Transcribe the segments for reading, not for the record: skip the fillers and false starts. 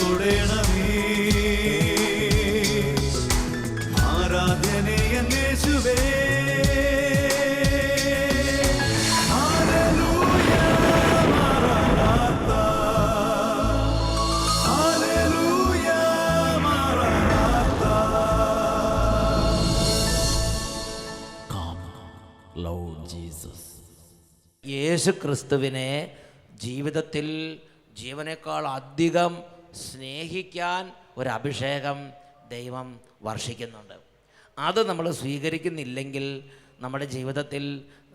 തൊടേണമേ. ആരാധനയ യേശുവേ. ഹല്ലേലൂയ മറനാഥാ. ഹല്ലേലൂയ മറനാഥാ. Come, Lord Jesus. യേശു ക്രിസ്തുവിനെ ജീവിതത്തിൽ ജീവനേക്കാൾ അധികം സ്നേഹിക്കാൻ ഒരു അഭിഷേകം ദൈവം വർഷിക്കുന്നുണ്ട്. അത് നമ്മൾ സ്വീകരിക്കുന്നില്ലെങ്കിൽ നമ്മുടെ ജീവിതത്തിൽ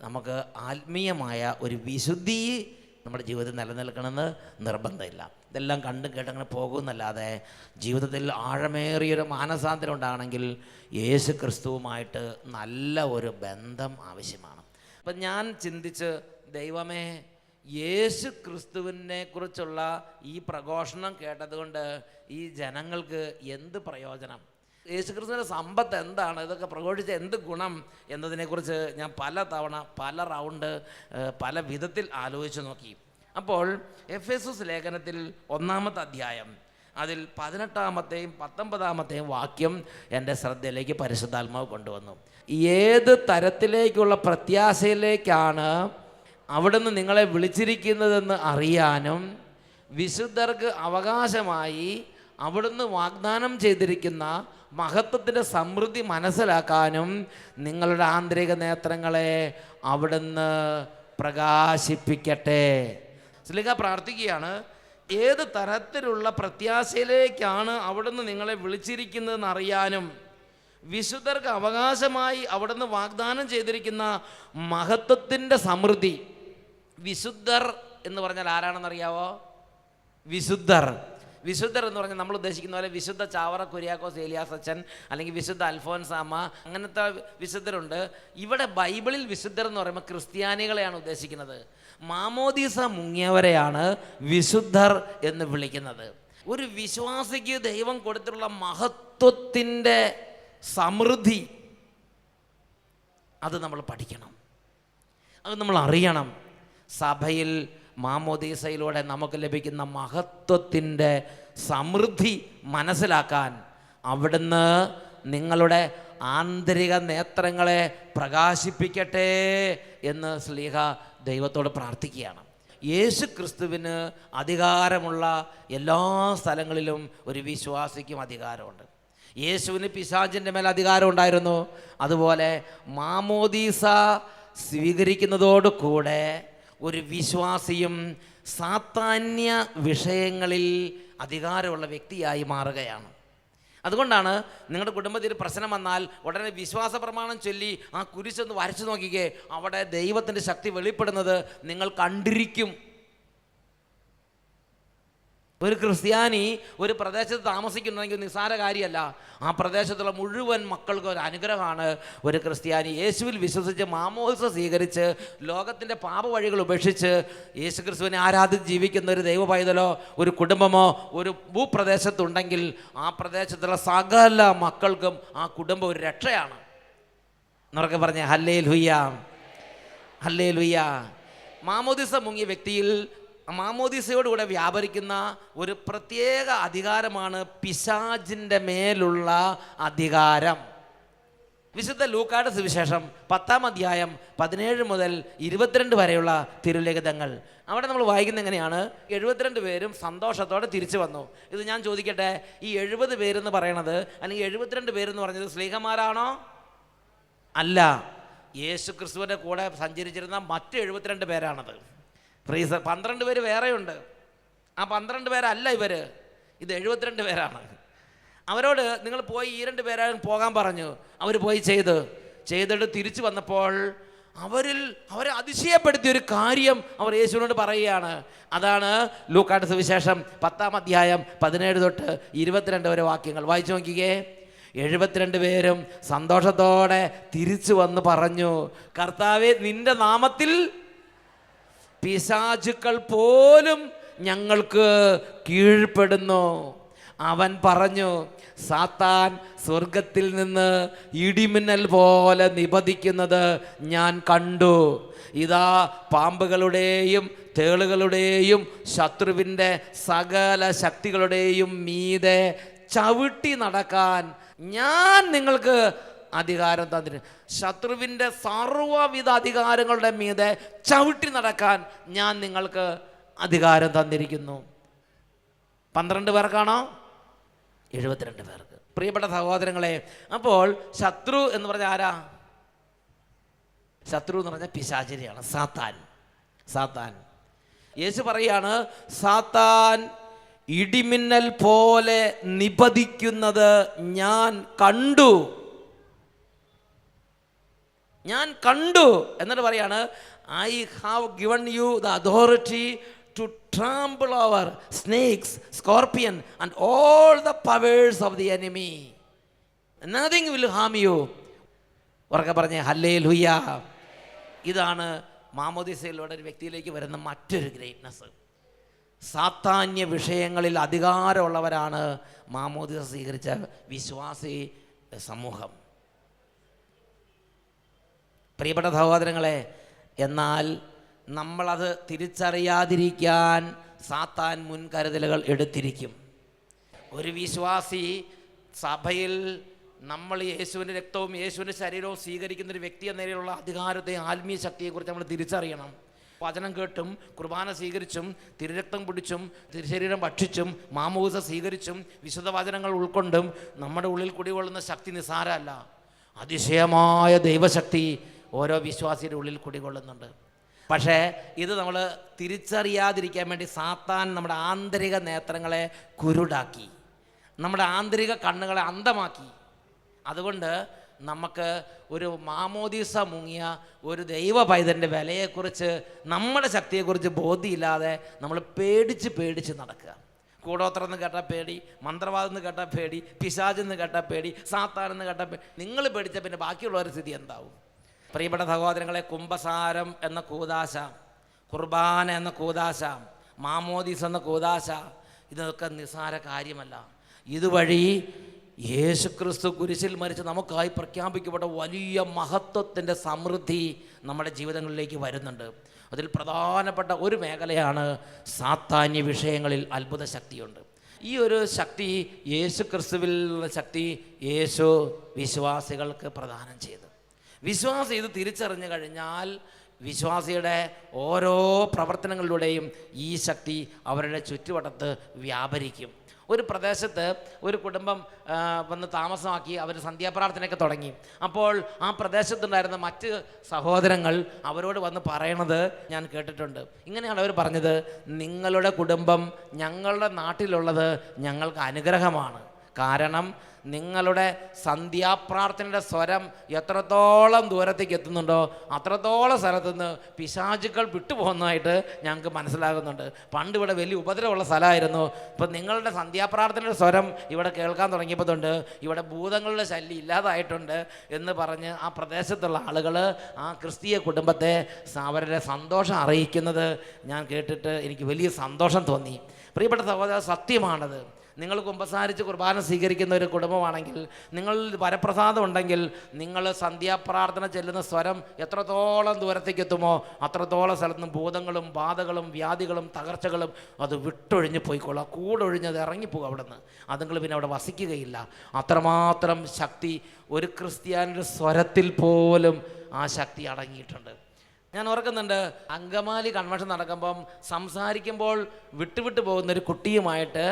നമുക്ക് ആത്മീയമായ ഒരു വിശുദ്ധി നമ്മുടെ ജീവിതത്തിൽ നിലനിൽക്കണമെന്ന് നിർബന്ധമില്ല. ഇതെല്ലാം കണ്ടും കേട്ടങ്ങനെ പോകുന്നല്ലാതെ ജീവിതത്തിൽ ആഴമേറിയൊരു മാനസാന്തരം ഉണ്ടാകണമെങ്കിൽ യേശു ക്രിസ്തുവുമായിട്ട് നല്ല ഒരു ബന്ധം ആവശ്യമാണ്. അപ്പം ഞാൻ ചിന്തിച്ച്, ദൈവമേ, യേശു ക്രിസ്തുവിനെ കുറിച്ചുള്ള ഈ പ്രഘോഷണം കേട്ടതുകൊണ്ട് ഈ ജനങ്ങൾക്ക് എന്ത് പ്രയോജനം, യേശു ക്രിസ്തുവിൻ്റെ സമ്പത്ത് എന്താണ്, ഇതൊക്കെ പ്രഘോഷിച്ച എന്ത് ഗുണം എന്നതിനെക്കുറിച്ച് ഞാൻ പല തവണ പല റൗണ്ട് പല വിധത്തിൽ ആലോചിച്ച് നോക്കി. അപ്പോൾ എഫെസസ് ലേഖനത്തിൽ 1-ാമത്തെ അധ്യായം അതിൽ 18-ാമത്തെയും 19-ാമത്തെയും വാക്യം എൻ്റെ ശ്രദ്ധയിലേക്ക് പരിശുദ്ധാത്മാവ് കൊണ്ടുവന്നു. ഏത് തരത്തിലേക്കുള്ള പ്രത്യാശയിലേക്കാണ് അവിടുന്ന് നിങ്ങളെ വിളിച്ചിരിക്കുന്നതെന്ന് അറിയാനും വിശുദ്ധർക്ക് അവകാശമായി അവിടുന്ന് വാഗ്ദാനം ചെയ്തിരിക്കുന്ന മഹത്വത്തിൻ്റെ സമൃദ്ധി മനസ്സിലാക്കാനും നിങ്ങളുടെ ആന്തരിക നേത്രങ്ങളെ അവിടുന്ന് പ്രകാശിപ്പിക്കട്ടെ. ശ്ലീഹ പ്രാർത്ഥിക്കുകയാണ്, ഏത് തരത്തിലുള്ള പ്രത്യാശയിലേക്കാണ് അവിടുന്ന് നിങ്ങളെ വിളിച്ചിരിക്കുന്നതെന്ന് അറിയാനും വിശുദ്ധർക്ക് അവകാശമായി അവിടുന്ന് വാഗ്ദാനം ചെയ്തിരിക്കുന്ന മഹത്വത്തിൻ്റെ സമൃദ്ധി. വിശുദ്ധർ എന്ന് പറഞ്ഞാൽ ആരാണെന്നറിയാവോ? വിശുദ്ധർ എന്ന് പറഞ്ഞാൽ നമ്മൾ ഉദ്ദേശിക്കുന്ന പോലെ വിശുദ്ധ ചാവറ കുര്യാക്കോസ് ഏലിയാസ് അച്ഛൻ അല്ലെങ്കിൽ വിശുദ്ധ അൽഫോൻസാമ്മ, അങ്ങനത്തെ വിശുദ്ധരുണ്ട്. ഇവിടെ ബൈബിളിൽ വിശുദ്ധർ എന്ന് പറയുമ്പോൾ ക്രിസ്ത്യാനികളെയാണ് ഉദ്ദേശിക്കുന്നത്. മാമോദീസ മുങ്ങിയവരെയാണ് വിശുദ്ധർ എന്ന് വിളിക്കുന്നത്. ഒരു വിശ്വാസിക്ക് ദൈവം കൊടുത്തിട്ടുള്ള മഹത്വത്തിൻ്റെ സമൃദ്ധി അത് നമ്മൾ പഠിക്കണം, അത് നമ്മൾ അറിയണം. സഭയിൽ മാമോദീസയിലൂടെ നമുക്ക് ലഭിക്കുന്ന മഹത്വത്തിൻ്റെ സമൃദ്ധി മനസ്സിലാക്കാൻ അവിടുന്ന് നിങ്ങളുടെ ആന്തരിക നേത്രങ്ങളെ പ്രകാശിപ്പിക്കട്ടെ എന്ന് ശ്ലീഹ ദൈവത്തോട് പ്രാർത്ഥിക്കുകയാണ്. യേശു ക്രിസ്തുവിന് അധികാരമുള്ള എല്ലാ സ്ഥലങ്ങളിലും ഒരു വിശ്വാസിക്കും അധികാരമുണ്ട്. യേശുവിന് പിശാചിൻ്റെ മേൽ അധികാരം ഉണ്ടായിരുന്നു. അതുപോലെ മാമോദീസ സ്വീകരിക്കുന്നതോടു കൂടെ ഒരു വിശ്വാസിയും സാത്താന്യ വിഷയങ്ങളിൽ അധികാരമുള്ള വ്യക്തിയായി മാറുകയാണ്. അതുകൊണ്ടാണ് നിങ്ങളുടെ കുടുംബത്തിൽ പ്രശ്നം വന്നാൽ ഉടനെ വിശ്വാസ പ്രമാണം ചൊല്ലി ആ കുരിശൊന്ന് വരച്ചു നോക്കിക്കേ, അവിടെ ദൈവത്തിൻ്റെ ശക്തി വെളിപ്പെടുന്നത് നിങ്ങൾ കണ്ടിരിക്കും. ഒരു ക്രിസ്ത്യാനി ഒരു പ്രദേശത്ത് താമസിക്കുന്നുണ്ടെങ്കിൽ നിസ്സാര കാര്യമല്ല. ആ പ്രദേശത്തുള്ള മുഴുവൻ മക്കൾക്ക് ഒരു അനുഗ്രഹമാണ് ഒരു ക്രിസ്ത്യാനി യേശുവിൽ വിശ്വസിച്ച് മാമോദിസ സ്വീകരിച്ച് ലോകത്തിൻ്റെ പാപവഴികൾ ഉപേക്ഷിച്ച് യേശു ക്രിസ്തുവിനെ ആരാധിച്ച് ജീവിക്കുന്ന ഒരു ദൈവ പൈതലോ ഒരു കുടുംബമോ ഒരു ഭൂപ്രദേശത്തുണ്ടെങ്കിൽ ആ പ്രദേശത്തുള്ള സകല മക്കൾക്കും ആ കുടുംബം ഒരു രക്ഷയാണ്. എന്നൊക്കെ പറഞ്ഞേ ഹല്ലേലൂയ, ഹല്ലേലൂയ. മാമോദിസ മുങ്ങിയ വ്യക്തിയിൽ മാമോദീസയോടുകൂടെ വ്യാപരിക്കുന്ന ഒരു പ്രത്യേക അധികാരമാണ് പിശാചിൻ്റെ മേലുള്ള അധികാരം. വിശുദ്ധ ലൂക്കായുടെ സുവിശേഷം 10-ാം അധ്യായം 17 മുതൽ 22 വരെയുള്ള തിരുലിഖിതങ്ങൾ. അവിടെ നമ്മൾ വായിക്കുന്ന എങ്ങനെയാണ്? 72 പേരും സന്തോഷത്തോടെ തിരിച്ചു വന്നു. ഇത് ഞാൻ ചോദിക്കട്ടെ, ഈ 70 പേരെന്ന് പറയണത് അല്ലെങ്കിൽ 72 പേരെന്ന് പറഞ്ഞത് സ്ലീഹന്മാരാണോ? അല്ല, യേശു ക്രിസ്തുവിൻ്റെ കൂടെ സഞ്ചരിച്ചിരുന്ന മറ്റ് 72 പേരാണത്. 12 പേര് വേറെയുണ്ട്. ആ 12 പേരല്ല ഇവർ, ഇത് 72 പേരാണ്. അവരോട് നിങ്ങൾ പോയി ഈ 2 പേരും പോകാൻ പറഞ്ഞു. അവർ പോയി ചെയ്തിട്ട് തിരിച്ചു വന്നപ്പോൾ അവരെ അതിശയപ്പെടുത്തിയൊരു കാര്യം അവർ യേശുവിനോട് പറയുകയാണ്. അതാണ് ലൂക്കായുടെ സുവിശേഷം 10-ാം അധ്യായം 17 തൊട്ട് 22 വരെ വാക്യങ്ങൾ വായിച്ചു നോക്കിക്കേ. 72 പേരും സന്തോഷത്തോടെ തിരിച്ചു വന്ന് പറഞ്ഞു, കർത്താവേ, നിന്റെ നാമത്തിൽ പിശാചുക്കൾ പോലും ഞങ്ങൾക്ക് കീഴ്പ്പെടുന്നു. അവൻ പറഞ്ഞു, സാത്താൻ സ്വർഗത്തിൽ നിന്ന് ഇടിമിന്നൽ പോലെ നിപതിക്കുന്നത് ഞാൻ കണ്ടു. ഇതാ പാമ്പുകളുടെയും തേളുകളുടെയും ശത്രുവിൻ്റെ സകല ശക്തികളുടെയും മീതെ ചവിട്ടി നടക്കാൻ ഞാൻ നിങ്ങൾക്ക് അധികാരം തന്നിട്ടുണ്ട്. ശത്രുവിൻ്റെ സർവ്വവിധ അധികാരങ്ങളുടെ മീതെ ചവിട്ടി നടക്കാൻ ഞാൻ നിങ്ങൾക്ക് അധികാരം തന്നിരിക്കുന്നു. 12 പേർക്കാണോ? 72 പേർക്ക്. പ്രിയപ്പെട്ട സഹോദരങ്ങളെ, അപ്പോൾ ശത്രു എന്ന് പറഞ്ഞാൽ ആരാ? ശത്രു എന്ന് പറഞ്ഞാൽ പിശാചിനെയാണ്, സാത്താൻ. യേശു പറയാണ്, സാത്താൻ ഇടിമിന്നൽ പോലെ നിപതിക്കുന്നത് ഞാൻ കണ്ടു. എന്നിട്ട് പറയാണ്, I have given you the authority to trample over snakes, scorpion and all the powers of the enemy. Nothing will harm you. ഉറക്കെ പറഞ്ഞേ ഹല്ലേലൂയ. ഇതാണ് മാമോദീസയിലൂടെ ഒരു വ്യക്തിയിലേക്ക് വരുന്ന മറ്റൊരു ഗ്രേറ്റ്നസ്. സാത്താന്യ വിഷയങ്ങളിൽ അധികാരമുള്ളവരാണ് മാമോദീസ സ്വീകരിച്ച വിശ്വാസി സമൂഹം. പ്രിയപ്പെട്ട സഹോദരങ്ങളെ, എന്നാൽ നമ്മളത് തിരിച്ചറിയാതിരിക്കാൻ സാത്താൻ മുൻകരുതലുകൾ എടുത്തിരിക്കും. ഒരു വിശ്വാസി സഭയിൽ നമ്മൾ യേശുവിൻ്റെ രക്തവും യേശുവിൻ്റെ ശരീരവും സ്വീകരിക്കുന്ന ഒരു വ്യക്തി എന്ന നിലയിലുള്ള അധികാരത്തെ, ആത്മീയ ശക്തിയെക്കുറിച്ച് നമ്മൾ തിരിച്ചറിയണം. വചനം കേട്ടും കുർബാന സ്വീകരിച്ചും തിരുരക്തം പിടിച്ചും തിരുശരീരം ഭക്ഷിച്ചും മാമോദീസ സ്വീകരിച്ചും വിശുദ്ധ വചനങ്ങൾ ഉൾക്കൊണ്ടും നമ്മുടെ ഉള്ളിൽ കുടികൊള്ളുന്ന ശക്തി നിസ്സാരമല്ല. അതിശയമായ ദൈവശക്തി ഓരോ വിശ്വാസിയുടെ ഉള്ളിൽ കുടികൊള്ളുന്നുണ്ട്. പക്ഷേ ഇത് നമ്മൾ തിരിച്ചറിയാതിരിക്കാൻ വേണ്ടി സാത്താൻ നമ്മുടെ ആന്തരിക നേത്രങ്ങളെ കുരുടാക്കി, നമ്മുടെ ആന്തരിക കണ്ണുകളെ അന്ധമാക്കി. അതുകൊണ്ട് നമുക്ക് ഒരു മാമോദീസ മുങ്ങിയ ഒരു ദൈവ പൈതൻ്റെ വിലയെക്കുറിച്ച്, നമ്മുടെ ശക്തിയെക്കുറിച്ച് ബോധ്യമില്ലാതെ നമ്മൾ പേടിച്ച് നടക്കുക. കൂടോത്രം എന്ന് കേട്ടാൽ പേടി, മന്ത്രവാദം എന്ന് കേട്ടാൽ പേടി, പിശാചെന്ന് കേട്ടാൽ പേടി, സാത്താനെന്ന് കേട്ടാൽ പേടി. നിങ്ങൾ പേടിച്ച പിന്നെ ബാക്കിയുള്ളവരുടെ സ്ഥിതി എന്താവും? പ്രിയപ്പെട്ട സഹോദരങ്ങളെ, കുംഭസാരം എന്ന കൂദാശ, കുർബാന എന്ന കൂദാശ, മാമോദീസ് എന്ന കൂദാശ, ഇതൊക്കെ നിസ്സാര കാര്യമല്ല. ഇതുവഴി യേശുക്രിസ്തു കുരിശിൽ മരിച്ച് നമുക്കായി പ്രഖ്യാപിക്കപ്പെട്ട വലിയ മഹത്വത്തിൻ്റെ സമൃദ്ധി നമ്മുടെ ജീവിതങ്ങളിലേക്ക് വരുന്നുണ്ട്. അതിൽ പ്രധാനപ്പെട്ട ഒരു മേഖലയാണ് സാത്താന്യ വിഷയങ്ങളിൽ അത്ഭുത ശക്തിയുണ്ട്. ഈ ഒരു ശക്തി, യേശുക്രിസ്തുവിൽ ശക്തി യേശു വിശ്വാസികൾക്ക് പ്രദാനം ചെയ്തു. വിശ്വാസി ഇത് തിരിച്ചറിഞ്ഞു കഴിഞ്ഞാൽ വിശ്വാസിയുടെ ഓരോ പ്രവർത്തനങ്ങളിലൂടെയും ഈ ശക്തി അവരുടെ ചുറ്റുവട്ടത്ത് വ്യാപരിക്കും. ഒരു പ്രദേശത്ത് ഒരു കുടുംബം വന്ന് താമസമാക്കി, അവർ സന്ധ്യാപ്രാർത്ഥനയൊക്കെ തുടങ്ങി. അപ്പോൾ ആ പ്രദേശത്തുണ്ടായിരുന്ന മറ്റ് സഹോദരങ്ങൾ അവരോട് വന്ന് പറയണത് ഞാൻ കേട്ടിട്ടുണ്ട്. ഇങ്ങനെയാണ് അവർ പറഞ്ഞത്, നിങ്ങളുടെ കുടുംബം ഞങ്ങളുടെ നാട്ടിലുള്ളത് ഞങ്ങൾക്ക് അനുഗ്രഹമാണ്. കാരണം നിങ്ങളുടെ സന്ധ്യാപ്രാർത്ഥനയുടെ സ്വരം എത്രത്തോളം ദൂരത്തേക്ക് എത്തുന്നുണ്ടോ അത്രത്തോളം സ്ഥലത്തു നിന്ന് പിശാചുക്കൾ വിട്ടുപോകുന്നതായിട്ട് ഞങ്ങൾക്ക് മനസ്സിലാകുന്നുണ്ട്. പണ്ട് ഇവിടെ വലിയ ഉപദ്രവമുള്ള സ്ഥലമായിരുന്നു. ഇപ്പം നിങ്ങളുടെ സന്ധ്യാപ്രാർത്ഥനയുടെ സ്വരം ഇവിടെ കേൾക്കാൻ തുടങ്ങിയപ്പോൾ തൊട്ട് ഇവിടെ ഭൂതങ്ങളുടെ ശല്യം ഇല്ലാതായിട്ടുണ്ട് എന്ന് പറഞ്ഞ് ആ പ്രദേശത്തുള്ള ആളുകൾ ആ ക്രിസ്തീയ കുടുംബത്തെ അവരുടെ സന്തോഷം അറിയിക്കുന്നത് ഞാൻ കേട്ടിട്ട് എനിക്ക് വലിയ സന്തോഷം തോന്നി. പ്രിയപ്പെട്ട സഹോദര, സത്യമാണത്. നിങ്ങൾ കുമ്പസാരിച്ച് കുർബാന സ്വീകരിക്കുന്ന ഒരു കുടുംബമാണെങ്കിൽ, നിങ്ങൾ വരപ്രസാദം ഉണ്ടെങ്കിൽ, നിങ്ങൾ സന്ധ്യാപ്രാർത്ഥന ചെല്ലുന്ന സ്വരം എത്രത്തോളം ദൂരത്തേക്ക് എത്തുമോ അത്രത്തോളം സ്ഥലത്ത് നിന്ന് ഭൂതങ്ങളും ബാധകളും വ്യാധികളും തകർച്ചകളും അത് വിട്ടൊഴിഞ്ഞ് പോയിക്കൊള്ളാം. കൂടൊഴിഞ്ഞത് ഇറങ്ങിപ്പോകും അവിടെ നിന്ന്. അതുങ്ങൾ പിന്നെ അവിടെ വസിക്കുകയില്ല. അത്രമാത്രം ശക്തി ഒരു ക്രിസ്ത്യാനിയുടെ സ്വരത്തിൽ പോലും ആ ശക്തി അടങ്ങിയിട്ടുണ്ട്. ഞാൻ ഓർക്കുന്നുണ്ട്, അങ്കമാലി കൺവെൻഷൻ നടക്കുമ്പം സംസാരിക്കുമ്പോൾ വിട്ടുവിട്ട് പോകുന്നൊരു കുട്ടിയുമായിട്ട്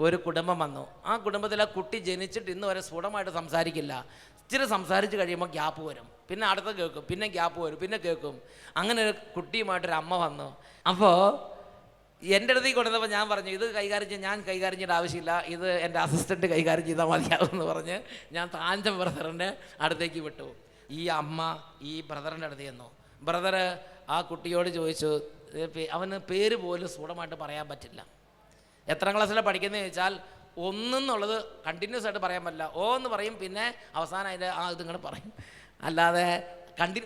ഒരു കുടുംബം വന്നു. ആ കുടുംബത്തിൽ ആ കുട്ടി ജനിച്ചിട്ട് ഇന്ന് വരെ സ്ഫുടമായിട്ട് സംസാരിക്കില്ല. ഇച്ചിരി സംസാരിച്ച് കഴിയുമ്പോൾ ഗ്യാപ്പ് വരും, പിന്നെ അടുത്ത കേൾക്കും, പിന്നെ ഗ്യാപ്പ് വരും, പിന്നെ കേൾക്കും. അങ്ങനെ ഒരു കുട്ടിയുമായിട്ടൊരു അമ്മ വന്നു. അപ്പോൾ എൻ്റെ അടുത്തേക്ക് കൊണ്ടുവന്നപ്പോൾ ഞാൻ പറഞ്ഞു, ഇത് ഞാൻ കൈകാര്യം ചെയ്യേണ്ട ആവശ്യമില്ല, ഇത് എൻ്റെ അസിസ്റ്റൻറ്റ് കൈകാര്യം ചെയ്താൽ മതിയാവും എന്ന് പറഞ്ഞ് ഞാൻ താഞ്ചം ബ്രദറിൻ്റെ അടുത്തേക്ക് വിട്ടു. ഈ അമ്മ ഈ ബ്രദറിൻ്റെ അടുത്ത് ചെന്നു. ബ്രദർ ആ കുട്ടിയോട് ചോദിച്ചു, അവന് പേര് പോലും സ്ഫുടമായിട്ട് പറയാൻ പറ്റില്ല. എത്രാം ക്ലാസ്സിലാണ് പഠിക്കുന്നത് ചോദിച്ചാൽ ഒന്നെന്നുള്ളത് കണ്ടിന്യൂസ് ആയിട്ട് പറയാൻ പറ്റില്ല. ഓ എന്ന് പറയും, പിന്നെ അവസാനം അതിൻ്റെ ഇതിങ്ങനെ പറയും, അല്ലാതെ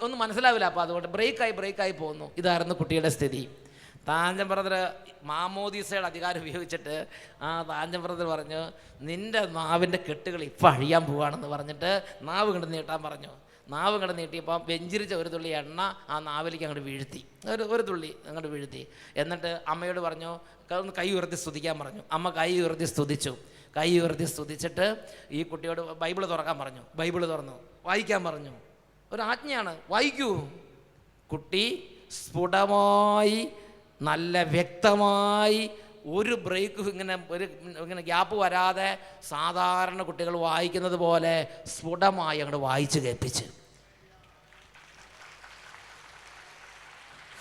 ഒന്നും മനസ്സിലാവില്ല. അപ്പോൾ അതുകൊണ്ട് ബ്രേക്കായി പോകുന്നു. ഇതായിരുന്നു കുട്ടിയുടെ സ്ഥിതി. താഞ്ചം ബ്രദർ മാമോദീസയുടെ അധികാരം ഉപയോഗിച്ചിട്ട് ആ താഞ്ചം ബ്രദർ പറഞ്ഞു, നിൻ്റെ നാവിൻ്റെ കെട്ടുകൾ ഇപ്പം അഴിയാൻ പോവുകയാണെന്ന് പറഞ്ഞിട്ട് നാവ് കണ്ട് നീട്ടാൻ പറഞ്ഞു. നാവ് ഇങ്ങോട്ട് നീട്ടിയപ്പോൾ വെഞ്ചിരിച്ച ഒരു തുള്ളി എണ്ണ ആ നാവിലേക്ക് അങ്ങോട്ട് വീഴ്ത്തി, ഒരു തുള്ളി അങ്ങോട്ട് വീഴ്ത്തി. എന്നിട്ട് അമ്മയോട് പറഞ്ഞു, ഒന്ന് കൈ ഉയർത്തി സ്തുതിക്കാൻ പറഞ്ഞു. അമ്മ കൈ ഉയർത്തി സ്തുതിച്ചു. കൈ ഉയർത്തി സ്തുതിച്ചിട്ട് ഈ കുട്ടിയോട് ബൈബിള് തുറക്കാൻ പറഞ്ഞു. ബൈബിള് തുറന്നു വായിക്കാൻ പറഞ്ഞു. ഒരു ആജ്ഞയാണ്, വായിക്കൂ. കുട്ടി സ്ഫുടമായി നല്ല വ്യക്തമായി ഒരു ബ്രേക്ക് ഇങ്ങനെ ഗ്യാപ്പ് വരാതെ സാധാരണ കുട്ടികൾ വായിക്കുന്നത് പോലെ സ്ഫുടമായി അങ്ങോട്ട് വായിച്ച് കേൾപ്പിച്ച്.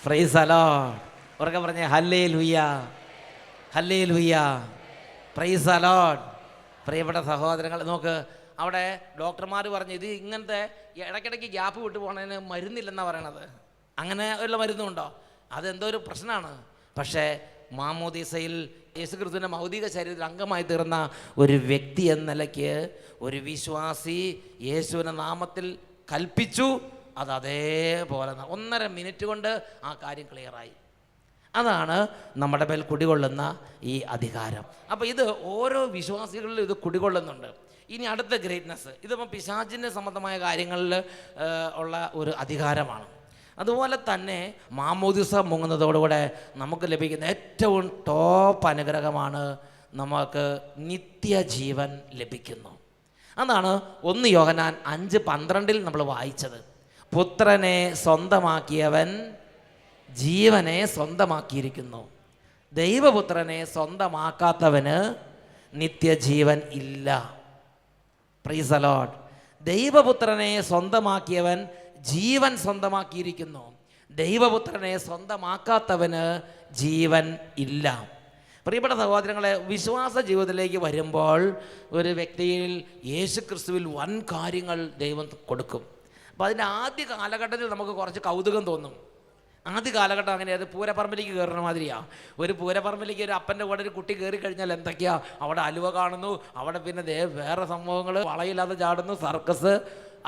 Price the Lord. ഉറക്കെ പറഞ്ഞേ hallelujah, hallelujah, price the Lord. പ്രിയപ്പെട്ട സഹോദരങ്ങൾ, നോക്ക്, അവിടെ ഡോക്ടർമാർ പറഞ്ഞു ഇത് ഇങ്ങനത്തെ ഇടയ്ക്കിടയ്ക്ക് ഗ്യാപ്പ് വിട്ടു പോകണതിന് മരുന്നില്ലെന്നാണ് പറയണത്. അങ്ങനെ ഉള്ള മരുന്നുണ്ടോ? അതെന്തോ ഒരു പ്രശ്നമാണ്. പക്ഷേ മാമോദീസയിൽ യേശുക്രിസ്തുവിൻ്റെ ഭൗതിക ശരീരത്തിൽ അംഗമായി തീർന്ന ഒരു വ്യക്തി എന്ന നിലയ്ക്ക് ഒരു വിശ്വാസി യേശുവിൻ്റെ നാമത്തിൽ കൽപ്പിച്ചു. അത് അതേപോലെ 1.5 മിനിറ്റ് കൊണ്ട് ആ കാര്യം ക്ലിയറായി. അതാണ് നമ്മുടെ മേൽ കുടികൊള്ളുന്ന ഈ അധികാരം. അപ്പോൾ ഇത് ഓരോ വിശ്വാസികളിലും ഇത് കുടികൊള്ളുന്നുണ്ട്. ഇനി അടുത്ത ഗ്രേറ്റ്നെസ്, ഇതിപ്പോൾ പിശാചിൻ്റെ സംബന്ധമായ കാര്യങ്ങളിൽ ഉള്ള ഒരു അധികാരമാണ്. അതുപോലെ തന്നെ മാമോദിസ മുങ്ങുന്നതോടുകൂടെ നമുക്ക് ലഭിക്കുന്ന ഏറ്റവും ടോപ്പ് അനുഗ്രഹമാണ് നമുക്ക് നിത്യജീവൻ ലഭിക്കുന്നു. അതാണ് 1 യോഹന്നാൻ 5:12 നമ്മൾ വായിച്ചത്. പുത്രനെ സ്വന്തമാക്കിയവൻ ജീവനെ സ്വന്തമാക്കിയിരിക്കുന്നു. ദൈവപുത്രനെ സ്വന്തമാക്കാത്തവന് നിത്യജീവൻ ഇല്ല. Praise the lord. ദൈവപുത്രനെ സ്വന്തമാക്കിയവൻ ജീവൻ സ്വന്തമാക്കിയിരിക്കുന്നു. ദൈവപുത്രനെ സ്വന്തമാക്കാത്തവന് ജീവൻ ഇല്ല. പ്രിയപ്പെട്ട സഹോദരങ്ങളെ, വിശ്വാസ ജീവിതത്തിലേക്ക് വരുമ്പോൾ ഒരു വ്യക്തിയിൽ യേശുക്രിസ്തുവിൽ വൻ കാര്യങ്ങൾ ദൈവം കൊടുക്കും. അപ്പോൾ അതിൻ്റെ ആദ്യ കാലഘട്ടത്തിൽ നമുക്ക് കുറച്ച് കൗതുകം തോന്നും. ആദ്യ കാലഘട്ടം അങ്ങനെയാണ്. പൂരപ്പറമ്പിലേക്ക് കയറുന്ന മാതിരിയാണ്. ഒരു പൂരപ്പറമ്പിലേക്ക് ഒരു അപ്പൻ്റെ കൂടെ ഒരു കുട്ടി കയറി കഴിഞ്ഞാൽ എന്തൊക്കെയാണ് അവിടെ അലുവ കാണുന്നു, അവിടെ പിന്നെ വേറെ സംഭവങ്ങൾ, വളയില്ലാതെ ചാടുന്നു, സർക്കസ്.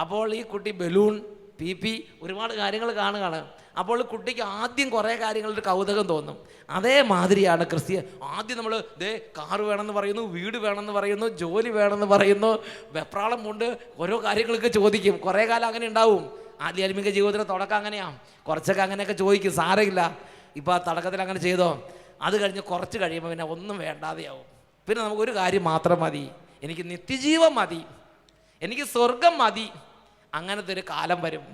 അപ്പോൾ ഈ കുട്ടി ബലൂൺ, പി ഒരുപാട് കാര്യങ്ങൾ കാണുകയാണ്. അപ്പോൾ കുട്ടിക്ക് ആദ്യം കുറേ കാര്യങ്ങളൊരു കൗതുകം തോന്നും. അതേമാതിരിയാണ് ആദ്യം നമ്മൾ കാറ് വേണമെന്ന് പറയുന്നു, വീട് വേണമെന്ന് പറയുന്നു, ജോലി വേണമെന്ന് പറയുന്നു, വെപ്രാളം കൊണ്ട് ഓരോ കാര്യങ്ങളൊക്കെ ചോദിക്കും. കുറേ കാലം അങ്ങനെ ഉണ്ടാവും. ആധ്യാത്മിക ജീവിതത്തിൻ്റെ തുടക്കം അങ്ങനെയാണ്. കുറച്ചൊക്കെ അങ്ങനെയൊക്കെ ചോദിക്കും, സാരമില്ല, ഇപ്പോൾ ആ തുടക്കത്തിൽ അങ്ങനെ ചെയ്തോ. അത് കഴിഞ്ഞ് കുറച്ച് കഴിയുമ്പോൾ പിന്നെ ഒന്നും വേണ്ടാതെയാവും. പിന്നെ നമുക്കൊരു കാര്യം മാത്രം മതി, എനിക്ക് നിത്യജീവൻ മതി, എനിക്ക് സ്വർഗം മതി. അങ്ങനത്തെ ഒരു കാലം വരും.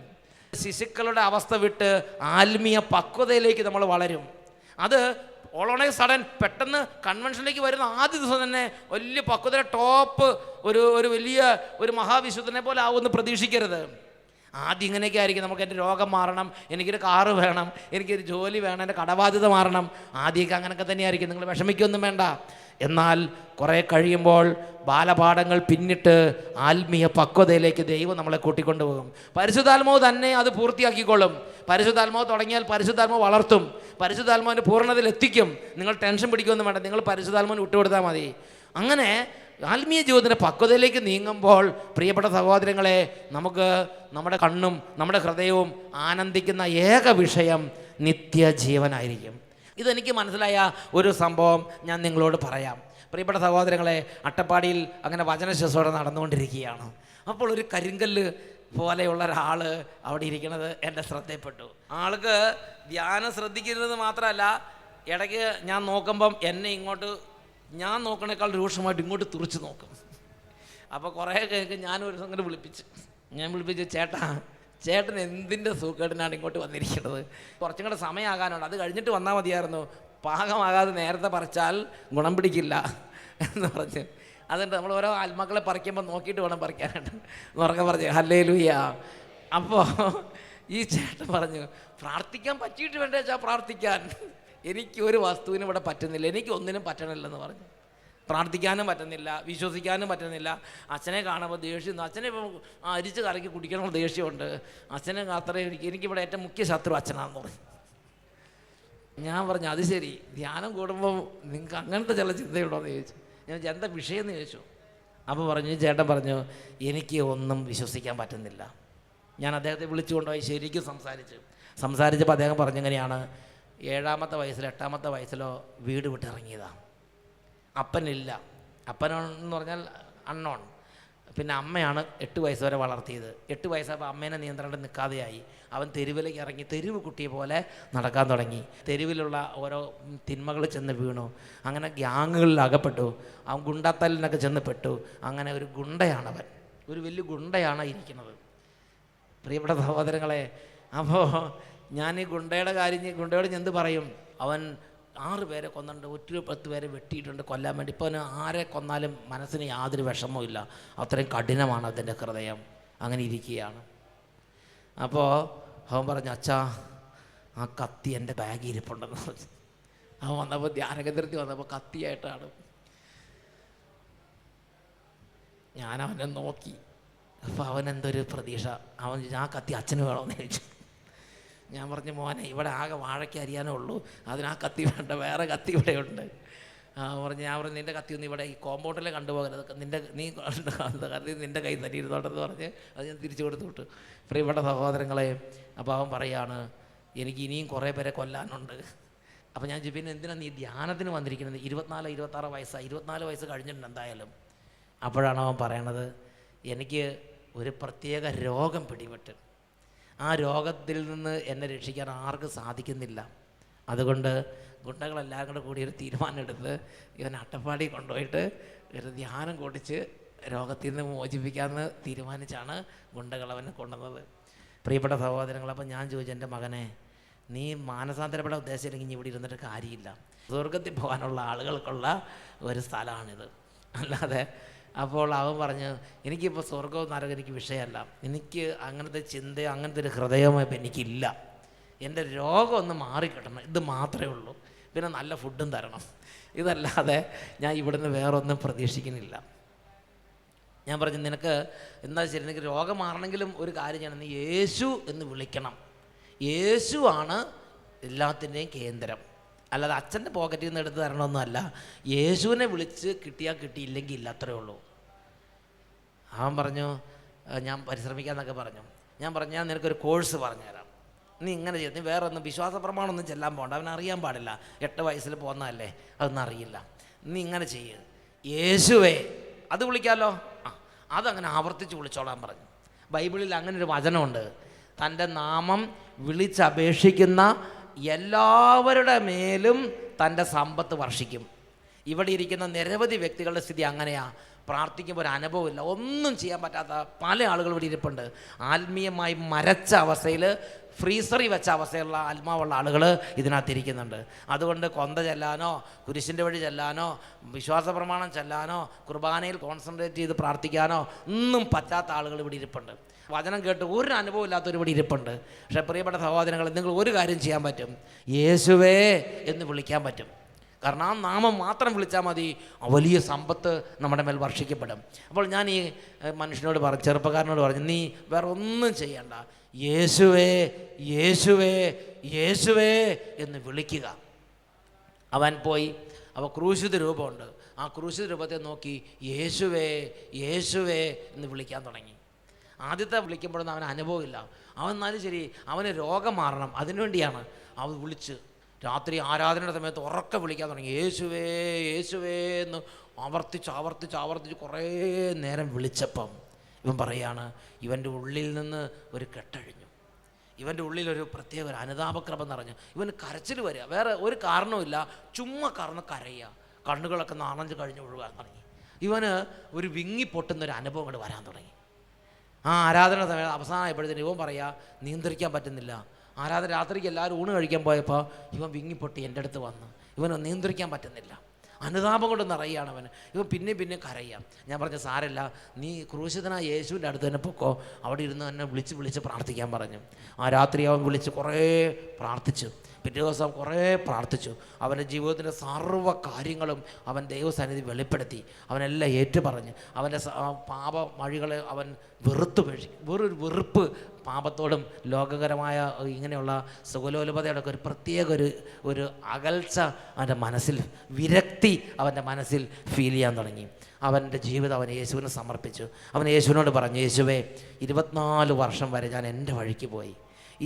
ശിശുക്കളുടെ അവസ്ഥ വിട്ട് ആത്മീയ പക്വതയിലേക്ക് നമ്മൾ വളരും. അത് ഓൾ ഓൺ എ സഡൻ പെട്ടെന്ന് കൺവെൻഷനിലേക്ക് വരുന്ന ആദ്യ ദിവസം തന്നെ വലിയ പക്വതയുടെ ടോപ്പ് ഒരു വലിയ ഒരു മഹാവിശുദ്ധനെ പോലെ ആവുമെന്ന് പ്രതീക്ഷിക്കരുത്. ആദ്യം ഇങ്ങനെയൊക്കെ ആയിരിക്കും. നമുക്ക് എൻ്റെ രോഗം മാറണം, എനിക്കൊരു കാറ് വേണം, എനിക്കൊരു ജോലി വേണം, എൻ്റെ കടബാധ്യത മാറണം. ആദ്യമൊക്കെ അങ്ങനെയൊക്കെ തന്നെയായിരിക്കും. നിങ്ങൾ വിഷമിക്കൊന്നും വേണ്ട. എന്നാൽ കുറേ കഴിയുമ്പോൾ ബാലപാഠങ്ങൾ പിന്നിട്ട് ആത്മീയ പക്വതയിലേക്ക് ദൈവം നമ്മളെ കൂട്ടിക്കൊണ്ടുപോകും. പരിശുദ്ധാത്മാവ് തന്നെ അത് പൂർത്തിയാക്കിക്കൊള്ളും. പരിശുദ്ധാത്മാവ് തുടങ്ങിയാൽ പരിശുദ്ധാത്മാവ് വളർത്തും, പരിശുദ്ധാത്മാവിൻ്റെ പൂർണ്ണതയിൽ എത്തിക്കും. നിങ്ങൾ ടെൻഷൻ പിടിക്കൊന്നും വേണ്ട, നിങ്ങൾ പരിശുദ്ധാത്മാവിന് വിട്ടുകൊടുത്താൽ മതി. അങ്ങനെ ആത്മീയ ജീവിതത്തിൻ്റെ പക്വതയിലേക്ക് നീങ്ങുമ്പോൾ പ്രിയപ്പെട്ട സഹോദരങ്ങളെ, നമുക്ക് നമ്മുടെ കണ്ണും നമ്മുടെ ഹൃദയവും ആനന്ദിക്കുന്ന ഏക വിഷയം നിത്യജീവനായിരിക്കും. ഇതെനിക്ക് മനസ്സിലായ ഒരു സംഭവം ഞാൻ നിങ്ങളോട് പറയാം. പ്രിയപ്പെട്ട സഹോദരങ്ങളെ, അട്ടപ്പാടിയിൽ അങ്ങനെ വചന ശുശ്രൂഷ നടന്നുകൊണ്ടിരിക്കുകയാണ്. അപ്പോൾ ഒരു കരിങ്കല്ല് പോലെയുള്ള ഒരാൾ അവിടെ ഇരിക്കുന്നത് എൻ്റെ ശ്രദ്ധയിൽപ്പെട്ടു. ആൾക്ക് ധ്യാനം ശ്രദ്ധിക്കുന്നത് മാത്രമല്ല, ഇടയ്ക്ക് ഞാൻ നോക്കുമ്പം എന്നെ ഇങ്ങോട്ട്, ഞാൻ നോക്കണേക്കാൾ രൂക്ഷമായിട്ട് ഇങ്ങോട്ട് തുറച്ച് നോക്കും. അപ്പോൾ കുറേ കഴിഞ്ഞ് ഞാനൊരു സംഗതി വിളിപ്പിച്ച് ചേട്ടൻ എന്തിൻ്റെ സൂക്കേടിനാണ് ഇങ്ങോട്ട് വന്നിരിക്കുന്നത്? കുറച്ചും കൂടെ സമയമാകാനുണ്ട്, അത് കഴിഞ്ഞിട്ട് വന്നാൽ മതിയായിരുന്നു, പാകമാകാതെ നേരത്തെ പറിച്ചാൽ ഗുണം പിടിക്കില്ല എന്ന് പറഞ്ഞ്. അതുകൊണ്ട് നമ്മൾ ഓരോ ആത്മാക്കളെ പറിക്കുമ്പോൾ നോക്കിയിട്ട് വേണം പറിക്കാനായിട്ട് ഉറക്കെ പറഞ്ഞു ഹല്ലേലൂയ. അപ്പോൾ ഈ ചേട്ടൻ പറഞ്ഞു, പ്രാർത്ഥിക്കാൻ പറ്റിയിട്ട് വേണ്ടേ വെച്ചാൽ പ്രാർത്ഥിക്കാൻ, എനിക്ക് ഒരു വസ്തുവിനും ഇവിടെ പറ്റുന്നില്ല, എനിക്ക് ഒന്നിനും പറ്റണില്ലെന്ന് പറഞ്ഞു. പ്രാർത്ഥിക്കാനും പറ്റുന്നില്ല, വിശ്വസിക്കാനും പറ്റുന്നില്ല. അച്ഛനെ കാണുമ്പോൾ ദേഷ്യം, അച്ഛനെ ഇപ്പോൾ അരിച്ച് കറക്കി കുടിക്കണമെന്ന് ദേഷ്യമുണ്ട്, അച്ഛനെ അത്രയും എനിക്കിവിടെ ഏറ്റവും മുഖ്യ ശത്രു അച്ഛനാണെന്ന് പറഞ്ഞു. ഞാൻ പറഞ്ഞു അത് ശരി, ധ്യാനം കൂടുമ്പോൾ നിങ്ങൾക്ക് അങ്ങനത്തെ ചില ചിന്തയുണ്ടോ എന്ന് ചോദിച്ചു. ഞാൻ എന്താ വിഷയം എന്ന് ചോദിച്ചു. അപ്പോൾ ചേട്ടൻ പറഞ്ഞു എനിക്ക് ഒന്നും വിശ്വസിക്കാൻ പറ്റുന്നില്ല. ഞാൻ അദ്ദേഹത്തെ വിളിച്ചു കൊണ്ടുപോയി ശരിക്കും സംസാരിച്ചപ്പോൾ അദ്ദേഹം പറഞ്ഞെങ്ങനെയാണ്, 7ാമത്തെ വയസ്സിലോ 8ാമത്തെ വയസ്സിലോ വീട് വിട്ടിറങ്ങിയതാണ്. അപ്പനില്ല, അപ്പനെന്ന് പറഞ്ഞാൽ അണ്ണോൺ, പിന്നെ അമ്മയാണ് 8 വയസ്സ് വരെ വളർത്തിയത്. 8 വയസ്സായപ്പോൾ അമ്മേനെ നിയന്ത്രണം നിൽക്കാതെയായി. അവൻ തെരുവിലേക്ക് ഇറങ്ങി തെരുവ് കുട്ടിയെ പോലെ നടക്കാൻ തുടങ്ങി. തെരുവിലുള്ള ഓരോ തിന്മകൾ ചെന്ന് വീണു. അങ്ങനെ ഗ്യാങ്ങുകളിൽ അകപ്പെട്ടു. അവൻ ഗുണ്ടാത്തലിനൊക്കെ ചെന്ന് പെട്ടു. അങ്ങനെ ഒരു ഗുണ്ടയാണവൻ, ഒരു വലിയ ഗുണ്ടയാണ് ഇരിക്കുന്നത്. പ്രിയപ്പെട്ട സഹോദരങ്ങളെ, അപ്പോൾ ഞാൻ ഈ ഗുണ്ടയോട് ഞാൻ എന്ത് പറയും? അവൻ 6 പേരെ കൊന്നിട്ടുണ്ട്, 10 പേരെ വെട്ടിയിട്ടുണ്ട് കൊല്ലാൻ വേണ്ടി. ഇപ്പോൾ ആരെ കൊന്നാലും മനസ്സിന് യാതൊരു വിഷമവും ഇല്ല, അത്രയും കഠിനമാണ് അതിൻ്റെ ഹൃദയം. അങ്ങനെ ഇരിക്കുകയാണ്. അപ്പോൾ അവൻ പറഞ്ഞു, അച്ഛാ ആ കത്തി എൻ്റെ ബാഗിൽ ഇരിപ്പുണ്ടെന്ന് പറഞ്ഞു. അവൻ വന്നപ്പോൾ ധ്യാനകേന്ദ്രത്തിൽ വന്നപ്പോൾ കത്തിയായിട്ടാണ്. ഞാൻ അവനെ നോക്കി. അപ്പോൾ അവനെന്തൊരു പ്രതീക്ഷ. അവൻ ആ കത്തി അച്ഛന് വേണമെന്ന് ചോദിച്ചു. ഞാൻ പറഞ്ഞു, മോനെ ഇവിടെ ആകെ വാഴയ്ക്ക് അരിയാനേ ഉള്ളൂ, അതിനാ കത്തി വേണ്ട, വേറെ കത്തി ഇവിടെ ഉണ്ട്. ഞാൻ പറഞ്ഞു നിൻ്റെ കത്തി ഒന്നും ഇവിടെ ഈ കോമ്പൗണ്ടിലെ കണ്ടുപോകരുത്, നീ കത്തി നിൻ്റെ കൈ തരിയിരുന്നോട്ടെന്ന് പറഞ്ഞ് അത് ഞാൻ തിരിച്ചു കൊടുത്തു വിട്ടു. പ്രിയപ്പെട്ട സഹോദരങ്ങളെ, അപ്പോൾ അവൻ പറയാണ്, എനിക്ക് ഇനിയും കുറേ പേരെ കൊല്ലാനുണ്ട്. അപ്പോൾ ഞാൻ പിന്നെ എന്തിനാണ് നീ ധ്യാനത്തിന് വന്നിരിക്കുന്നത്? 24-26 വയസ്സാണ്, 24 വയസ്സ് കഴിഞ്ഞിട്ടുണ്ട് എന്തായാലും. അപ്പോഴാണ് അവൻ പറയണത്, എനിക്ക് ഒരു പ്രത്യേക രോഗം പിടിപെട്ട്, ആ രോഗത്തിൽ നിന്ന് എന്നെ രക്ഷിക്കാൻ ആർക്കും സാധിക്കുന്നില്ല. അതുകൊണ്ട് ഗുണ്ടകളെല്ലാവരും കൂടി ഒരു തീരുമാനം എടുത്ത് ഇവൻ അട്ടപ്പാടി കൊണ്ടുപോയിട്ട് ഒരു ധ്യാനം കൊടിച്ച് രോഗത്തിൽ നിന്ന് മോചിപ്പിക്കാമെന്ന് തീരുമാനിച്ചാണ് ഗുണ്ടകളവനെ കൊണ്ടുവന്നത്. പ്രിയപ്പെട്ട സഹോദരങ്ങൾ, അപ്പം ഞാൻ ചോദിച്ചു, എൻ്റെ മകനെ, നീ മാനസാന്തരപ്പെടാൻ ഉദ്ദേശിച്ചില്ലെങ്കിൽ ഇനി ഇവിടെ ഇരുന്നിട്ട് കാര്യമില്ല. സ്വർഗത്തിൽ പോകാനുള്ള ആളുകൾക്കുള്ള ഒരു സ്ഥലമാണിത്, അല്ലാതെ. അപ്പോൾ അവൻ പറഞ്ഞു, എനിക്കിപ്പോൾ സ്വർഗവും നരകം എനിക്ക് വിഷയമല്ല, എനിക്ക് അങ്ങനത്തെ ചിന്തയോ അങ്ങനത്തെ ഒരു ഹൃദയമോ ഇപ്പം എനിക്കില്ല. എൻ്റെ രോഗം ഒന്ന് മാറിക്കിട്ടണം, ഇത് മാത്രമേ ഉള്ളൂ. പിന്നെ നല്ല ഫുഡും തരണം, ഇതല്ലാതെ ഞാൻ ഇവിടുന്ന് വേറൊന്നും പ്രതീക്ഷിക്കുന്നില്ല. ഞാൻ പറഞ്ഞു, നിനക്ക് എന്താ ശരി, നിനക്ക് രോഗം മാറണമെങ്കിലും ഒരു കാര്യം ചെയ്യണം, നീ യേശു എന്ന് വിളിക്കണം. യേശുവാണ് എല്ലാത്തിൻ്റെയും കേന്ദ്രം, അല്ലാതെ അച്ഛൻ്റെ പോക്കറ്റിൽ നിന്ന് എടുത്ത് തരണമെന്നല്ല. യേശുവിനെ വിളിച്ച് കിട്ടിയാൽ കിട്ടിയില്ലെങ്കിൽ ഇല്ല, അത്രയേ ഉള്ളൂ. അവൻ പറഞ്ഞു, ഞാൻ പരിശ്രമിക്കാമെന്നൊക്കെ പറഞ്ഞു. ഞാൻ പറഞ്ഞു, ഞാൻ നിനക്കൊരു കോഴ്സ് പറഞ്ഞുതരാം, നീ ഇങ്ങനെ ചെയ്ത്, നീ വേറെ ഒന്നും വിശ്വാസ പ്രമാണമൊന്നും ചെല്ലാൻ പോകണ്ട, അവനറിയാൻ പാടില്ല, 8 വയസ്സിൽ പോകുന്നതല്ലേ, അതൊന്നും അറിയില്ല. നീ ഇങ്ങനെ ചെയ്യ്, യേശുവേ, അത് വിളിക്കാമല്ലോ, അതങ്ങനെ ആവർത്തിച്ച് വിളിച്ചോളാൻ പറഞ്ഞു. ബൈബിളിൽ അങ്ങനെ ഒരു വചനമുണ്ട്, തൻ്റെ നാമം വിളിച്ചപേക്ഷിക്കുന്ന എല്ലാവരുടെ മേലും തൻ്റെ സമ്പത്ത് വർഷിക്കും. ഇവിടെ ഇരിക്കുന്ന നിരവധി വ്യക്തികളുടെ സ്ഥിതി അങ്ങനെയാണ്. പ്രാർത്ഥിക്കുമ്പോൾ ഒരു അനുഭവമില്ല, ഒന്നും ചെയ്യാൻ പറ്റാത്ത പല ആളുകൾ ഇവിടെ ഇരിപ്പുണ്ട്. ആത്മീയമായി മരച്ച അവസ്ഥയിൽ, ഫ്രീസറിൽ വെച്ച അവസ്ഥയിലുള്ള ആത്മാവുള്ള ആളുകൾ ഇതിനകത്തിരിക്കുന്നുണ്ട്. അതുകൊണ്ട് കൊന്ത ചെല്ലാനോ കുരിശിൻ്റെ വഴി ചെല്ലാനോ വിശ്വാസ പ്രമാണം ചെല്ലാനോ കുർബാനയിൽ കോൺസെൻട്രേറ്റ് ചെയ്ത് പ്രാർത്ഥിക്കാനോ ഒന്നും പറ്റാത്ത ആളുകൾ ഇവിടെ ഇരിപ്പുണ്ട്. വചനം കേട്ട് ഒരു അനുഭവം ഇല്ലാത്തവർ ഇവിടെ ഇരിപ്പുണ്ട്. പക്ഷേ പ്രിയപ്പെട്ട സഹോദരങ്ങൾ, നിങ്ങൾ ഒരു കാര്യം ചെയ്യാൻ പറ്റും, യേശുവേ എന്ന് വിളിക്കാൻ പറ്റും. കാരണം ആ നാമം മാത്രം വിളിച്ചാൽ മതി, വലിയ സമ്പത്ത് നമ്മുടെ മേൽ വർഷിക്കപ്പെടും. അപ്പോൾ ഞാൻ ഈ മനുഷ്യനോട് പറഞ്ഞു, ചെറുപ്പക്കാരനോട് പറഞ്ഞു, നീ വേറെ ഒന്നും ചെയ്യണ്ട, യേശുവേ യേശുവേ യേശുവേ എന്ന് വിളിക്കുക. അവൻ പോയി, അപ്പോൾ ക്രൂശിത രൂപമുണ്ട്, ആ ക്രൂശിത രൂപത്തെ നോക്കി യേശുവേ യേശുവേ എന്ന് വിളിക്കാൻ തുടങ്ങി. ആദ്യത്തെ വിളിക്കുമ്പോഴൊന്നും അവന് അനുഭവമില്ല. അവൻ എന്നാലും ശരി, അവന് രോഗം മാറണം, അതിനുവേണ്ടിയാണ് അവൻ വിളിച്ച് രാത്രി ആരാധനയുടെ സമയത്ത് ഉറക്കെ വിളിക്കാൻ തുടങ്ങി, യേശുവേ യേശുവേ എന്ന് ആവർത്തിച്ച് കുറേ നേരം വിളിച്ചപ്പം ഇവൻ പറയാണ്, ഇവൻ്റെ ഉള്ളിൽ നിന്ന് ഒരു കെട്ടഴിഞ്ഞു, ഇവൻ്റെ ഉള്ളിലൊരു പ്രത്യേക ഒരു അനുതാപക്രമം നിറഞ്ഞു. ഇവന് കരച്ചിൽ വരിക, വേറെ ഒരു കാരണവുമില്ല, ചുമ്മാ കരയുക, കണ്ണുകളൊക്കെ നനഞ്ഞ് കഴിഞ്ഞ് ഒഴുകാൻ തുടങ്ങി. ഇവന് ഒരു വിങ്ങി പൊട്ടുന്നൊരു അനുഭവം കൊണ്ട് വരാൻ തുടങ്ങി. ആ ആരാധന സമയത്ത് അവസാനമായപ്പോഴത്തേന് ഇവൻ പറയുക, നിയന്ത്രിക്കാൻ പറ്റുന്നില്ല. ആരാധന രാത്രിക്ക് എല്ലാവരും ഊണ് കഴിക്കാൻ പോയപ്പോൾ ഇവൻ വിങ്ങിപ്പൊട്ടി എൻ്റെ അടുത്ത് വന്ന്, ഇവനെ നിയന്ത്രിക്കാൻ പറ്റുന്നില്ല, അനുതാപം കൊണ്ട് നിറയുകയാണ് അവന്. ഇവൻ പിന്നെ കരയാം. ഞാൻ പറഞ്ഞ സാരമില്ല, നീ ക്രൂശിതനായ യേശുവിൻ്റെ അടുത്ത് തന്നെ പൊക്കോ, അവിടെ ഇരുന്ന് തന്നെ വിളിച്ച് പ്രാർത്ഥിക്കാൻ പറഞ്ഞു. ആ രാത്രി അവൻ വിളിച്ച് കുറേ പ്രാർത്ഥിച്ചു. പിറ്റേ ദിവസം കുറേ പ്രാർത്ഥിച്ചു. അവൻ്റെ ജീവിതത്തിൻ്റെ സർവ്വ കാര്യങ്ങളും അവൻ ദൈവസന്നിധി വെളിപ്പെടുത്തി. അവനെല്ലാം ഏറ്റുപറഞ്ഞ് അവൻ്റെ പാപ വഴികളെ അവൻ വെറൊരു വെറുപ്പ് പാപത്തോടും ലോകകരമായ ഇങ്ങനെയുള്ള സുഖലോലുപതയോടൊക്കെ ഒരു പ്രത്യേക ഒരു അകൽച്ച അവൻ്റെ മനസ്സിൽ, വിരക്തി അവൻ്റെ മനസ്സിൽ ഫീൽ ചെയ്യാൻ തുടങ്ങി. അവൻ്റെ ജീവിതം അവൻ യേശുവിന് സമർപ്പിച്ചു. അവൻ യേശുവിനോട് പറഞ്ഞു, യേശുവേ, 24 വർഷം വരെ ഞാൻ എൻ്റെ വഴിക്ക് പോയി,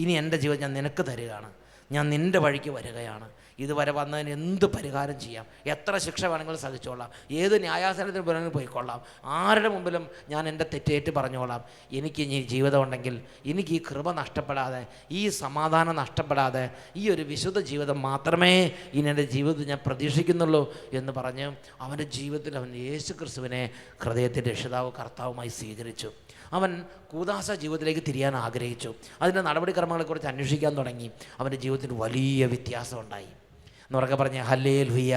ഇനി എൻ്റെ ജീവിതം ഞാൻ നിനക്ക് തരികയാണ്, ഞാൻ നിൻ്റെ വഴിക്ക് വരികയാണ്, ഇതുവരെ വന്നതിന് എന്ത് പരിഹാരം ചെയ്യാം, എത്ര ശിക്ഷ വേണമെങ്കിലും സഹിച്ചോളാം, ഏത് ന്യായാസനത്തിന് വേണമെങ്കിലും പോയിക്കൊള്ളാം, ആരുടെ മുമ്പിലും ഞാൻ എൻ്റെ തെറ്റേറ്റ് പറഞ്ഞോളാം. എനിക്ക് ഇനി ജീവിതം ഉണ്ടെങ്കിൽ എനിക്ക് ഈ കൃപ നഷ്ടപ്പെടാതെ, ഈ സമാധാനം നഷ്ടപ്പെടാതെ, ഈ ഒരു വിശുദ്ധ ജീവിതം മാത്രമേ ഇനി എൻ്റെ ജീവിതത്തിൽ ഞാൻ പ്രതീക്ഷിക്കുന്നുള്ളൂ എന്ന് പറഞ്ഞ് അവൻ്റെ ജീവിതത്തിൽ അവൻ യേശു ക്രിസ്തുവിനെ ഹൃദയത്തിൻ്റെ രക്ഷിതാവ് കർത്താവുമായി സ്വീകരിച്ചു. അവൻ കൂദാശ ജീവിതത്തിലേക്ക് തിരിയാൻ ആഗ്രഹിച്ചു. അതിൻ്റെ നടപടിക്രമങ്ങളെക്കുറിച്ച് അന്വേഷിക്കാൻ തുടങ്ങി. അവൻ്റെ ജീവിതത്തിൽ വലിയ വ്യത്യാസം ഉണ്ടായി. എന്നുറക്കെ പറഞ്ഞ ഹല്ലേലൂയ,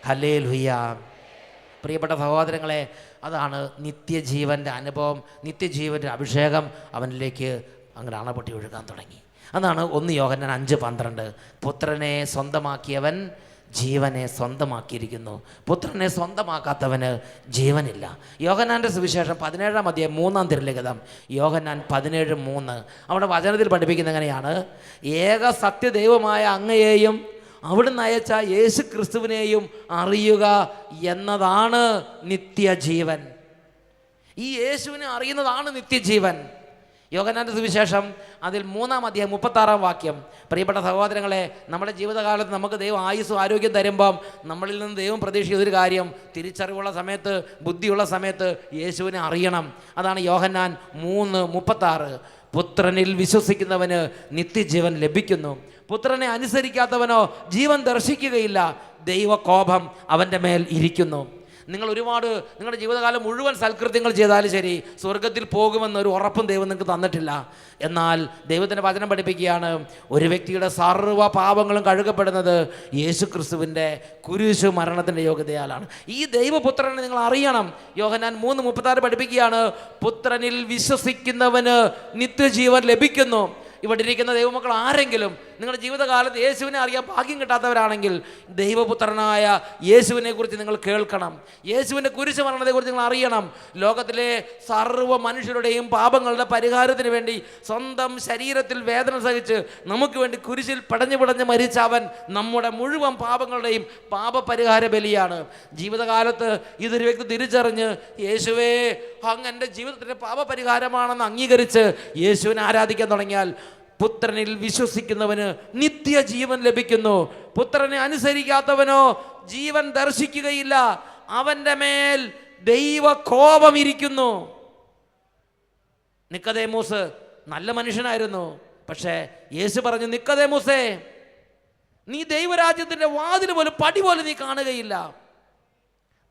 ഹല്ലേലൂയ. പ്രിയപ്പെട്ട സഹോദരങ്ങളെ, അതാണ് നിത്യജീവൻ്റെ അനുഭവം, നിത്യജീവൻ്റെ അഭിഷേകം അവനിലേക്ക് അങ്ങനെ അണപൊട്ടി ഒഴുകാൻ തുടങ്ങി. അതാണ് 1 യോഹന്നാൻ 5:12. പുത്രനെ സ്വന്തമാക്കിയവൻ ജീവനെ സ്വന്തമാക്കിയിരിക്കുന്നു, പുത്രനെ സ്വന്തമാക്കാത്തവന് ജീവനില്ല. യോഹന്നാൻ്റെ സുവിശേഷം 17-ാം അധ്യായം 3-ാം തിരുലിഖിതം, യോഹന്നാൻ 17:3. അവിടെ വചനത്തിൽ പഠിപ്പിക്കുന്നത് എങ്ങനെയാണ്? ഏക സത്യദൈവമായ അങ്ങയെയും അവിടുന്ന് അയച്ച യേശു ക്രിസ്തുവിനെയും അറിയുക എന്നതാണ് നിത്യജീവൻ. ഈ യേശുവിനെ അറിയുന്നതാണ് നിത്യജീവൻ. യോഹന്നാൻ്റെ സുവിശേഷം അതിൽ 3-ാം അധ്യായം 36-ാം വാക്യം. പ്രിയപ്പെട്ട സഹോദരങ്ങളെ, നമ്മുടെ ജീവിതകാലത്ത് നമുക്ക് ദൈവം ആയുസ്സും ആരോഗ്യം തരുമ്പം നമ്മളിൽ നിന്ന് ദൈവം പ്രതീക്ഷിക്കുന്ന ഒരു കാര്യം, തിരിച്ചറിവുള്ള സമയത്ത്, ബുദ്ധിയുള്ള സമയത്ത് യേശുവിനെ അറിയണം. അതാണ് യോഹന്നാൻ 3:36. പുത്രനിൽ വിശ്വസിക്കുന്നവന് നിത്യജീവൻ ലഭിക്കുന്നു, പുത്രനെ അനുസരിക്കാത്തവനോ ജീവൻ ദർശിക്കുകയില്ല, ദൈവകോപം അവൻ്റെ മേൽ ഇരിക്കുന്നു. നിങ്ങൾ ഒരുപാട് നിങ്ങളുടെ ജീവിതകാലം മുഴുവൻ സൽകൃത്യങ്ങൾ ചെയ്താലും ശരി, സ്വർഗത്തിൽ പോകുമെന്നൊരു ഉറപ്പും ദൈവം നിങ്ങൾക്ക് തന്നിട്ടില്ല. എന്നാൽ ദൈവത്തിൻ്റെ വചനം പഠിപ്പിക്കുകയാണ്, ഒരു വ്യക്തിയുടെ സർവ്വ പാപങ്ങളും കഴുകപ്പെടുന്നത് യേശു ക്രിസ്തുവിൻ്റെ കുരിശു മരണത്തിൻ്റെ യോഗ്യതയാലാണ്. ഈ ദൈവപുത്രനെ നിങ്ങൾ അറിയണം. യോഹന്നാൻ 3:36 പഠിപ്പിക്കുകയാണ്, പുത്രനിൽ വിശ്വസിക്കുന്നവന് നിത്യജീവൻ ലഭിക്കുന്നു. ഇവിടെ ഇരിക്കുന്ന ദൈവമക്കൾ ആരെങ്കിലും നിങ്ങളുടെ ജീവിതകാലത്ത് യേശുവിനെ അറിയാൻ ഭാഗ്യം കിട്ടാത്തവരാണെങ്കിൽ, ദൈവപുത്രനായ യേശുവിനെ കുറിച്ച് നിങ്ങൾ കേൾക്കണം. യേശുവിൻ്റെ കുരിശു മരണത്തെക്കുറിച്ച് നിങ്ങൾ അറിയണം. ലോകത്തിലെ സർവ്വ മനുഷ്യരുടെയും പാപങ്ങളുടെ പരിഹാരത്തിന് വേണ്ടി സ്വന്തം ശരീരത്തിൽ വേദന സഹിച്ച് നമുക്ക് വേണ്ടി കുരിശിൽ പടഞ്ഞു മരിച്ച അവൻ നമ്മുടെ മുഴുവൻ പാപങ്ങളുടെയും പാപപരിഹാര ബലിയാണ്. ജീവിതകാലത്ത് ഇതൊരു വ്യക്തി തിരിച്ചറിഞ്ഞ് യേശുവേ അങ്ങ് എൻ്റെ ജീവിതത്തിൻ്റെ പാപപരിഹാരമാണെന്ന് അംഗീകരിച്ച് യേശുവിനെ ആരാധിക്കാൻ തുടങ്ങിയാൽ പുത്രനിൽ വിശ്വസിക്കുന്നവന് നിത്യജീവൻ ലഭിക്കുന്നു, പുത്രനെ അനുസരിക്കാത്തവനോ ജീവൻ ദർശിക്കുകയില്ല, അവൻ്റെ മേൽ ദൈവകോപം ഇരിക്കുന്നു. നിക്കോദേമോസ് നല്ല മനുഷ്യനായിരുന്നു. പക്ഷേ യേശു പറഞ്ഞു, നിക്കോദേമോസേ, നീ ദൈവരാജ്യത്തിൻ്റെ വാതിൽ പോലും പടി പോലും നീ കാണുകയില്ല.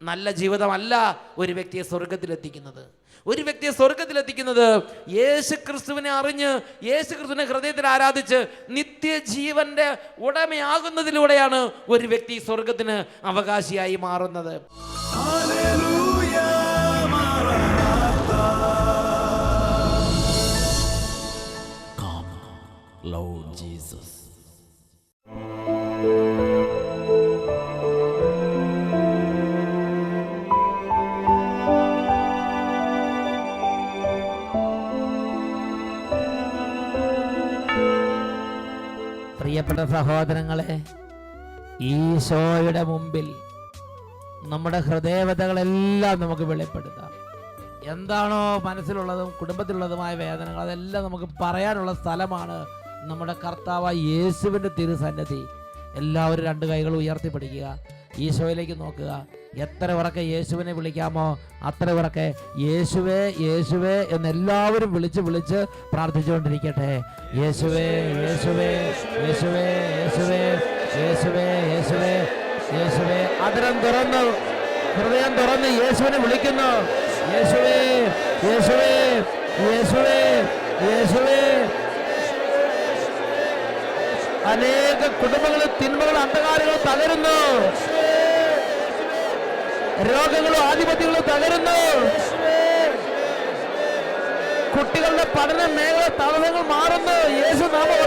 നല്ല ജീവിതമല്ല ഒരു വ്യക്തിയെ സ്വർഗത്തിലെത്തിക്കുന്നത്. ഒരു വ്യക്തിയെ സ്വർഗത്തിലെത്തിക്കുന്നത് യേശു ക്രിസ്തുവിനെ അറിഞ്ഞ്, യേശു ക്രിസ്തുവിനെ ഹൃദയത്തിൽ ആരാധിച്ച് നിത്യജീവന്റെ ഉടമയാകുന്നതിലൂടെയാണ് ഒരു വ്യക്തി സ്വർഗത്തിന് അവകാശിയായി മാറുന്നത്. ഹല്ലേലൂയ, മാറാനാത്ത. Come, Lord Jesus. പ്രിയപ്പെട്ട സഹോദരങ്ങളെ, ഈശോയുടെ മുമ്പിൽ നമ്മുടെ ഹൃദയവേദനകളെല്ലാം നമുക്ക് വെളിപ്പെടുത്താം. എന്താണോ മനസ്സിലുള്ളതും കുടുംബത്തിലുള്ളതുമായ വേദനകൾ, അതെല്ലാം നമുക്ക് പറയാനുള്ള സ്ഥലമാണ് നമ്മുടെ കർത്താവായ യേശുവിൻ്റെ തിരുസന്നിധി. എല്ലാവരും 2 കൈകൾ ഉയർത്തിപ്പിടിക്കുക, ഈശോയിലേക്ക് നോക്കുക. എത്ര ഉറക്കെ യേശുവിനെ വിളിക്കാമോ അത്ര ഉറക്കെ യേശുവേ യേശുവേ എന്നെല്ലാവരും വിളിച്ച് പ്രാർത്ഥിച്ചുകൊണ്ടിരിക്കട്ടെ. യേശുവേ യേശുവേ യേശുവേ യേശുവേ യേശുവേ യേശുവേ യേശുവേ. അതിരം തുറന്നു, ഹൃദയം തുറന്ന് യേശുവിനെ വിളിക്കുന്നു. യേശുവേ യേശുവേ യേശുവേ യേശുവേ. അനേക കുടുംബങ്ങളും തിന്മകളും അന്ധകാരങ്ങളും തകരുന്നു, രോഗങ്ങളും ആധിപത്യങ്ങളും തകരുന്നു, കുട്ടികളുടെ പഠന മേഖല തടസ്സങ്ങൾ മാറുന്നു. യേശു നാമം